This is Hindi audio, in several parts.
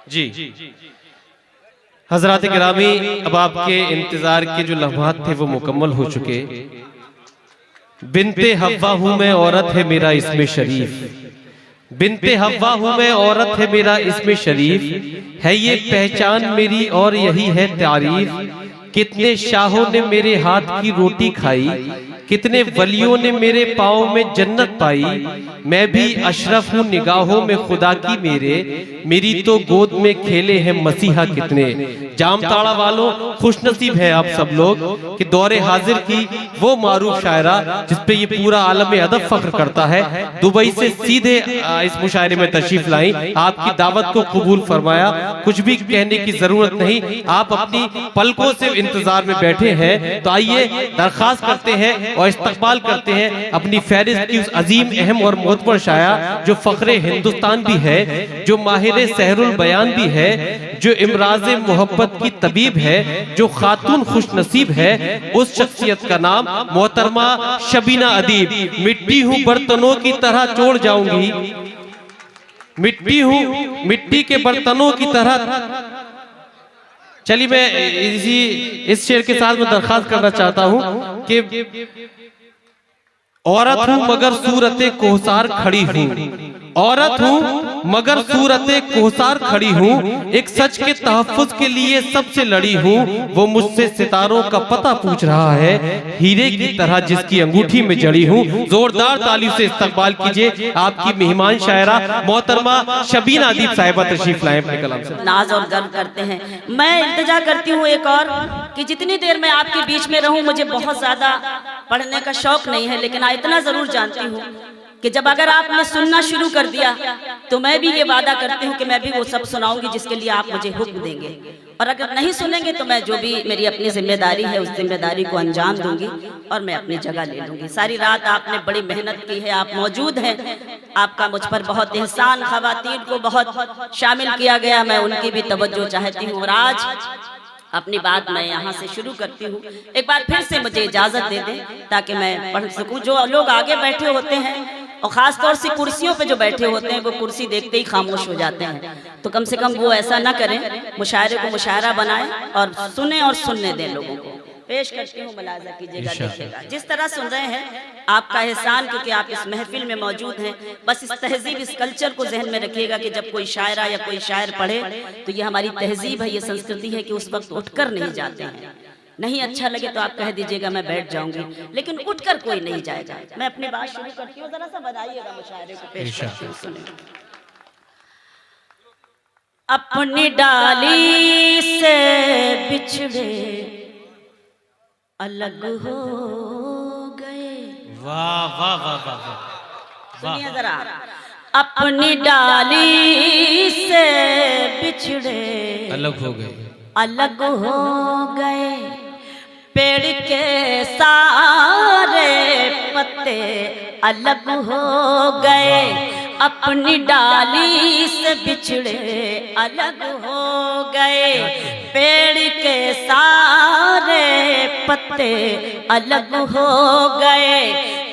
जी हजरात गिरामी, अब आपके इंतजार के जो लम्हात थे वो मुकम्मल हो चुके। बिनते हव्वा हूं मैं, औरत है मेरा इसमें शरीफ। बिनते हव्वा हूं मैं, औरत है मेरा इसमें शरीफ। है ये पहचान मेरी और यही है तारीफ। कितने शाहों ने मेरे हाथ की रोटी खाई, कितने वलियों ने मेरे पाँव में जन्नत पाई। मैं भी अशरफ हूँ निगाहों में खुदा की मेरे, मेरी तो गोद में खेले हैं मसीहा कितने। जामताड़ा वालों, खुशनसीब है आप सब लोग कि दौरे हाजिर की वो मारूफ शायरा जिस पे ये पूरा आलम अदब फख्र करता है, दुबई से सीधे इस मुशायरे में तशरीफ लाई। आपकी दावत को कबूल फरमाया, कुछ भी कहने की जरूरत नहीं, आप अपनी पलकों से इंतजार में बैठे हैं। तो आइए दरखास्त करते हैं और इस्तकबाल करते हैं अपनी फहरिस्त की उस अजीम अहम और मोतबर शाया जो फख्रे हिंदुस्तान भी है, जो माहिर सहरुल बयान भी है, जो इमराज मोहब्बत की तबीब है, जो खातून खुश नसीब है। उस शख्सियत का नाम मोहतरमा शबीना अदीब। मिट्टी हूँ बर्तनों की तरह चोड़ जाऊंगी, मिट्टी हूँ मिट्टी के बर्तनों की तरह। चलिए मैं इस शेर के साथ मैं दरखास्त करना चाहता हूं कि औरत हूं मगर सूरते कोहसार खड़ी हूं, औरत हूं मगर सूरते कोहसार खड़ी हूं। एक सच के तहफ्फुज के लिए सबसे लड़ी हूं, वो मुझसे सितारों का पता पूछ रहा है, हीरे की तरह जिसकी अंगूठी में जड़ी हूं। जोरदार ताली से इस्तकबाल कीजिए आपकी मेहमान शायरा मोहतरमा शबीना अदीब साहिबा तशरीफ लाए अपने कलाम से। नाज और गर्व करते हैं। मैं इल्तिजा करती हूँ एक और कि जितनी देर मैं आपके बीच में रहूं, मुझे बहुत ज्यादा पढ़ने का शौक नहीं है, लेकिन इतना जरूर जानती हूँ कि जब अगर आपने सुनना शुरू कर दिया तो मैं भी ये वादा करती हूँ कि मैं भी वो सब सुनाऊंगी जिसके लिए आप मुझे हुक्म देंगे, और अगर नहीं सुनेंगे तो मैं जो भी मेरी अपनी जिम्मेदारी है उस जिम्मेदारी को अंजाम दूंगी और मैं अपनी जगह ले लूंगी। सारी रात आपने बड़ी मेहनत की है, आप मौजूद हैं, आपका मुझ पर बहुत एहसान, खवातीन को बहुत शामिल किया गया, मैं उनकी भी तवज्जो चाहती हूँ। और आज अपनी बात मैं यहाँ से शुरू करती हूँ। एक बार फिर से मुझे इजाजत दे दें ताकि मैं पढ़ सकूँ। जो लोग आगे बैठे होते हैं और खास तौर से कुर्सियों पे जो बैठे होते हैं वो कुर्सी देखते ही खामोश हो जाते हैं, तो कम से कम वो ऐसा ना करें, मुशायरे को मुशायरा बनाएं और सुने और सुनने दें लोगों को। पेश करती हूँ, मुलाजा कीजिएगा, देखिएगा जिस तरह सुन रहे हैं आपका एहसान, क्योंकि आप इस महफिल में मौजूद हैं। बस इस तहजीब, इस कल्चर को जहन में रखिएगा कि जब कोई शायरा या कोई शायर पढ़े तो ये हमारी तहजीब है, ये संस्कृति है कि उस वक्त उठकर नहीं जाते हैं। नहीं अच्छा लगे तो आप कह दीजिएगा मैं बैठ जाऊंगी, लेकिन उठकर कोई नहीं जाएगा। मैं अपनी बात शुरू करती हूँ, जरा सा बनाइएगा मुशायरे को, पेश करती हूँ, सुनिए। अपनी डाली से बिछड़े अलग हो गए। वाह वाह वाह वाह वाह, सुनिए जरा। अपनी डाली से बिछड़े अलग हो गए, अलग हो गए, पेड़ के सारे पत्ते अलग हो गए। अपनी डाली से बिछड़े अलग हो गए, पेड़ के सारे पत्ते अलग हो गए।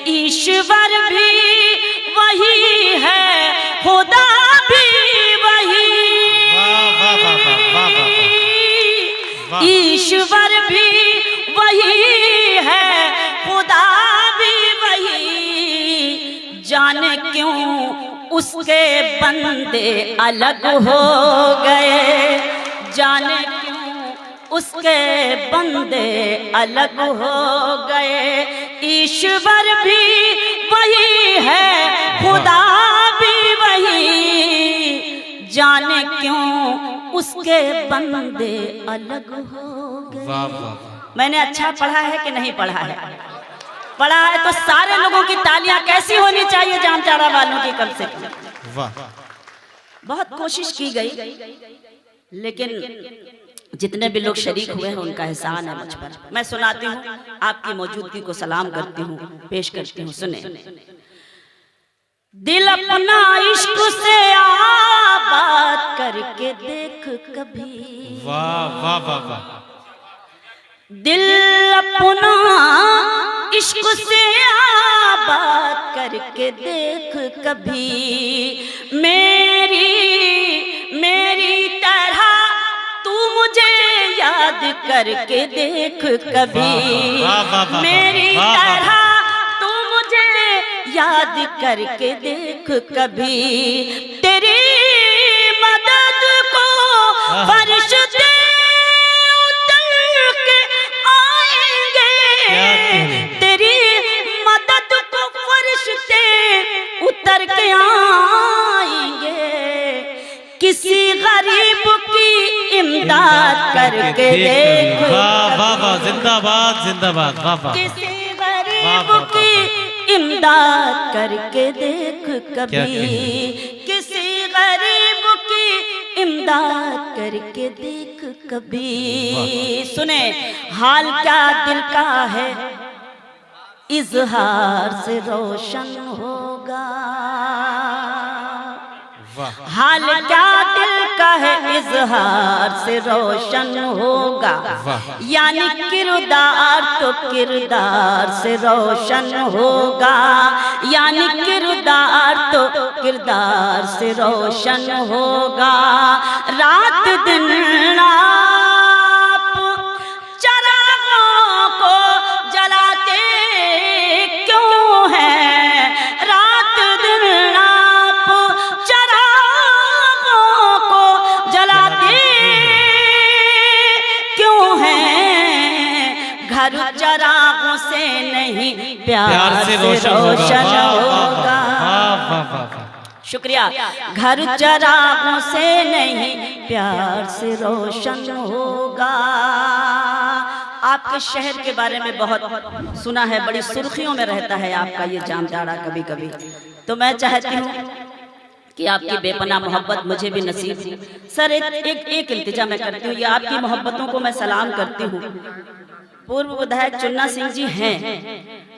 ईश्वर भी वही है, खुदा भी वही, ईश्वर भी वही है, खुदा भी वही। जाने क्यों उसके बंदे अलग हो गए, जाने क्यों उसके बंदे अलग हो गए। ईश्वर भी वही है, खुदा भी वही, जाने क्यों उसके बंदे अलग हो गए। वाह वाह। मैंने अच्छा पढ़ा है कि नहीं पढ़ा है? पढ़ा है तो सारे लोगों की तालियां कैसी होनी चाहिए जामताड़ा वालों की, कम से कम। वाह। बहुत कोशिश की गई, लेकिन जितने भी लोग शरीक हुए हैं उनका एहसान है मुझ पर। मैं सुनाती हूँ, आपकी मौजूदगी को सलाम करती हूँ, पेश करती हूँ, सुने। दिल अपना इश्क से आबाद करके देख कभी। वाह वाह वाह वाह। दिल अपना इश्क से आबाद करके देख कभी। मेरी मेरी तरह तू मुझे याद करके देख कभी, मेरी तरह तू मुझे याद करके देख कभी, तेरी मदद को फरिश्ते उतर के आएंगे, तेरी मदद को फरिश्ते उतर के आएंगे, किसी गरीब की इमदाद करके देख, वाह वाह वाह, जिंदाबाद जिंदाबाद, वाह वाह, किसी गरीब की इमदाद करके देख कभी, किसी गरीब की इमदाद करके देख कभी। सुने, हाल क्या दिल का है इजहार से रोशन होगा, हाल क्या दिल का है इजहार से रोशन होगा, यानी किरदार तो किरदार से रोशन होगा, यानी किरदार तो किरदार से रोशन होगा। रात दिन आप चरागों को जलाते क्यों हैं, रात दिन आप चरागों को जलाते क्यों हैं, घर चरागों से नहीं प्यार से रोशन होगा। शुक्रिया। घर चरागों से नहीं प्यार से रोशन होगा। आपके शहर के बारे में बहुत सुना है, बड़ी सुर्खियों में रहता है आपका ये जामताड़ा कभी कभी, तो मैं चाहती हूँ कि आपकी बेपनाह मोहब्बत मुझे भी नसीब हो। सर एक इल्तिजा मैं करती हूँ, ये आपकी मोहब्बतों को मैं सलाम करती हूँ। पूर्व विधायक चुन्ना सिंह जी हैं,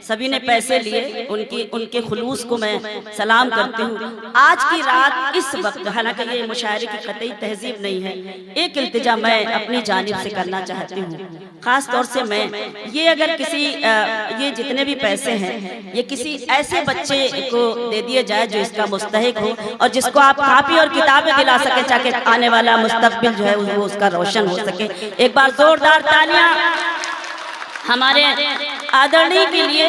सभी ने पैसे लिए, उनके खुलूस को मैं सलाम करती हूँ। आज की रात इस वक्त, हालांकि ये मुशायरे की कतई तहजीब नहीं है, एक इल्तिजा मैं अपनी जानिब से करना चाहती हूँ। खास तौर से मैं ये, अगर किसी ये जितने भी पैसे हैं ये किसी ऐसे बच्चे को दे दिए जाए जो इसका मुस्तहिक हो और जिसको आप कापी और किताबें दिला सके, ताकि आने वाला मुस्तकबिल जो है वो उसका रोशन हो सके। एक बार जोरदार तालियां हमारे आदरणीय के लिए।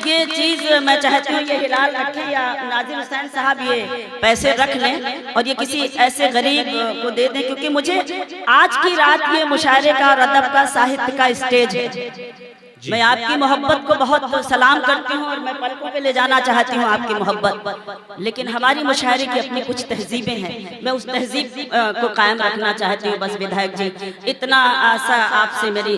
ये चीज मैं चाहती हूँ ये हिलाल रखे या नाजिर हुसैन साहब ये पैसे रख लें और ये किसी ऐसे गरीब को दे दें, क्योंकि मुझे आज की रात ये मुशायरे का और अदब का साहित्य का स्टेज है। मैं आपकी मोहब्बत को बहुत सलाम करती हूँ और मैं पलकों पे ले जाना चाहती हूँ आपकी मोहब्बत, लेकिन हमारी मुशायरे की अपनी कुछ तहजीबें हैं, मैं उस तहजीब को कायम रखना चाहती हूँ। बस विधायक जी, इतना आशा आपसे मेरी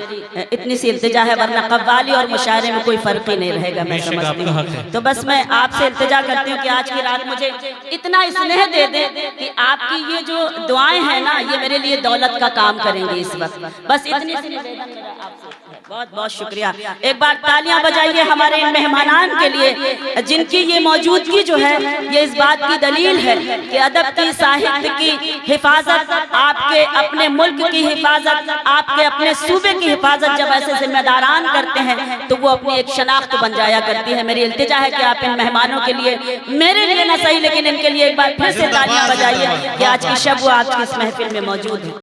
इतनी सी इल्तिजा है, वरना कव्वाली और मुशायरे में कोई फर्क ही नहीं रहेगा, मैं समझती हूँ। तो बस मैं आपसे इल्तिजा करती हूँ कि आज की रात मुझे इतना स्नेह दे दे कि आपकी ये जो दुआएं हैं ना, ये मेरे लिए दौलत का काम करेंगे इस वक्त। बस इतनी सी निवेदन मेरा आपसे, बहुत बहुत शुक्रिया। एक बार तालियां बजाइए हमारे इन मेहमानान के लिए, जिनकी ये मौजूदगी जो है ये इस बात की दलील है कि अदब की, साहित्य की हिफाजत, आपके अपने मुल्क की हिफाजत, आपके अपने सूबे की हिफाजत जब ऐसे जिम्मेदारान करते हैं तो वो अपनी एक शनाख्त बन जाया करती है। मेरी इल्तिजा है कि आप इन मेहमानों के लिए, मेरे लिए ना सही लेकिन इनके लिए एक बार फिर से तालियां बजाइए कि आज की शब वो आज की इस महफिल में मौजूद है।